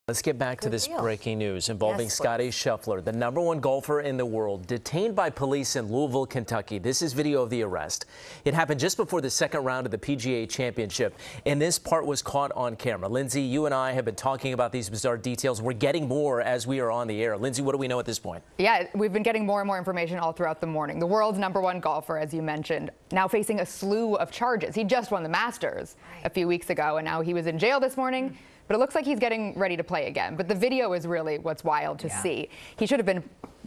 Let's get back to this breaking news involving Scottie Scheffler, the #1 golfer in the world, detained by police in Louisville, Kentucky. This is video of the arrest. It happened just before the second round of the PGA Championship, and this part was caught on camera. Lindsay, you and I have been talking about these bizarre details. We're getting more as we are on the air. Lindsay, what do we know at this point? Yeah, we've been getting more and more information all throughout the morning. The world's #1 golfer, as you mentioned, now facing a slew of charges. He just won the Masters a few weeks ago, and now he was in jail this morning. But it looks like he's getting ready to play again. But the video is really what's wild to see. He should have been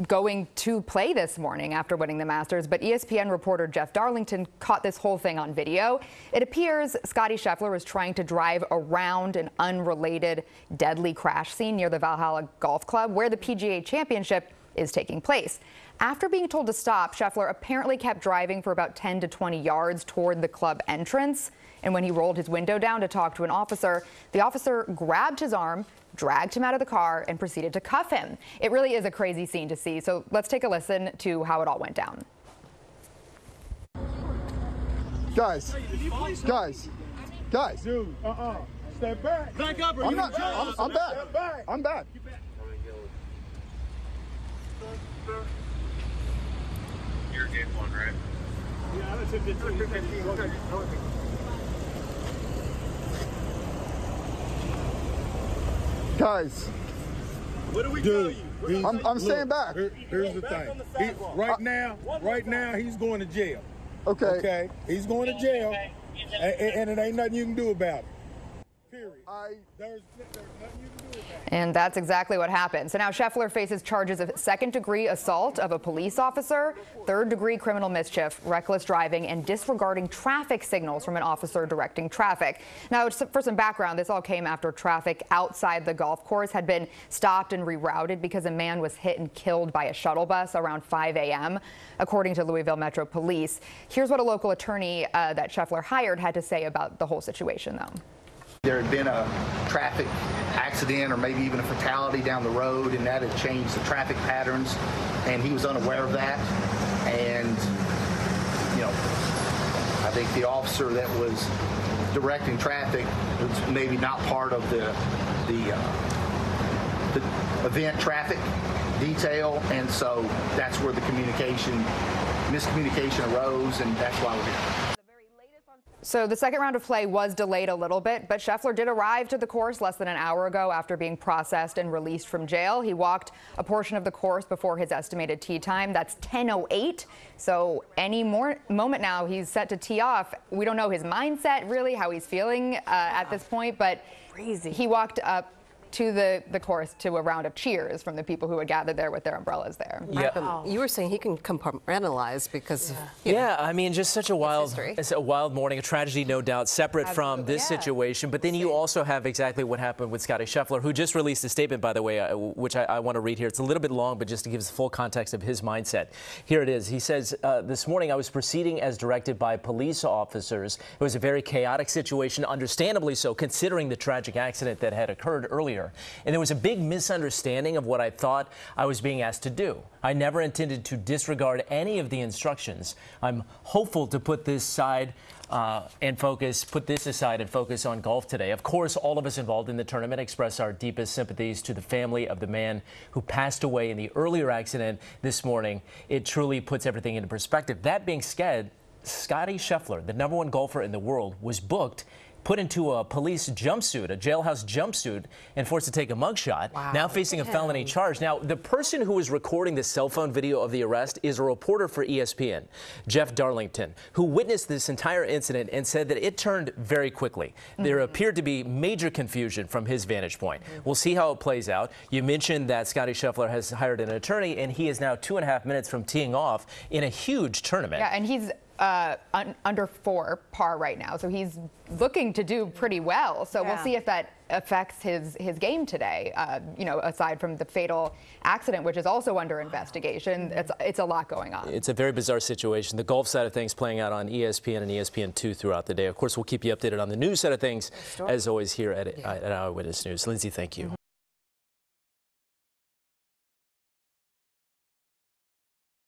going to play this morning after winning the Masters, but ESPN reporter Jeff Darlington caught this whole thing on video. It appears Scottie Scheffler was trying to drive around an unrelated deadly crash scene near the Valhalla Golf Club, where the PGA Championship is taking place. After being told to stop, Scheffler apparently kept driving for about 10 to 20 yards toward the club entrance. And when he rolled his window down to talk to an officer, the officer grabbed his arm, dragged him out of the car, and proceeded to cuff him. It really is a crazy scene to see. So let's take a listen to how it all went down. Guys. Dude, step back. Back up or I'm back. I'm back. You're game one, right? Yeah, I'm at 15. Guys. What do we tell you? I'm staying back. Here's the thing. Right now, he's going to jail. Okay. He's going to jail, and it ain't nothing you can do about it. Period. There's nothing you can do about it. And that's exactly what happened. So now Scheffler faces charges of second-degree assault of a police officer, third-degree criminal mischief, reckless driving, and disregarding traffic signals from an officer directing traffic. Now, for some background, this all came after traffic outside the golf course had been stopped and rerouted because a man was hit and killed by a shuttle bus around 5 a.m., according to Louisville Metro Police. Here's what a local attorney that Scheffler hired had to say about the whole situation, though. There had been a traffic accident or maybe even a fatality down the road, and that had changed the traffic patterns, and he was unaware of that. And, you know, I think the officer that was directing traffic was maybe not part of the event traffic detail, and so that's where the miscommunication arose, and that's why we're here. So the second round of play was delayed a little bit, but Scheffler did arrive to the course less than an hour ago after being processed and released from jail. He walked a portion of the course before his estimated tee time. That's 10:08. So any moment now, he's set to tee off. We don't know his mindset, really, how he's feeling at this point, but he walked up to the course to a round of cheers from the people who had gathered there with their umbrellas there. Yeah. You were saying he can compartmentalize because I mean, just such a wild morning, a tragedy, no doubt, separate from this situation. But then you also have exactly what happened with Scottie Scheffler, who just released a statement, by the way, which I want to read here. It's a little bit long, but just to give us the full context of his mindset. Here it is. He says, this morning I was proceeding as directed by police officers. It was a very chaotic situation, understandably so, considering the tragic accident that had occurred earlier. And there was a big misunderstanding of what I thought I was being asked to do. I never intended to disregard any of the instructions. I'm hopeful to put this aside and focus on golf today. Of course, all of us involved in the tournament express our deepest sympathies to the family of the man who passed away in the earlier accident this morning. It truly puts everything into perspective. That being said, Scottie Scheffler, the #1 golfer in the world, was booked, put into a police jumpsuit, a jailhouse jumpsuit, and forced to take a mugshot, now facing a felony charge. Now, the person who was recording the cell phone video of the arrest is a reporter for ESPN, Jeff Darlington, who witnessed this entire incident and said that it turned very quickly. There appeared to be major confusion from his vantage point. We'll see how it plays out. You mentioned that Scottie Scheffler has hired an attorney, and he is now 2.5 minutes from teeing off in a huge tournament. Yeah, and he's under 4 par right now, so he's looking to do pretty well. So we'll see if that affects his game today. You know, aside from the fatal accident, which is also under investigation, it's a lot going on. It's a very bizarre situation. The golf side of things playing out on ESPN and ESPN2 throughout the day. Of course, we'll keep you updated on the news side of things, as always, here at Eyewitness News. Lindsay, thank you.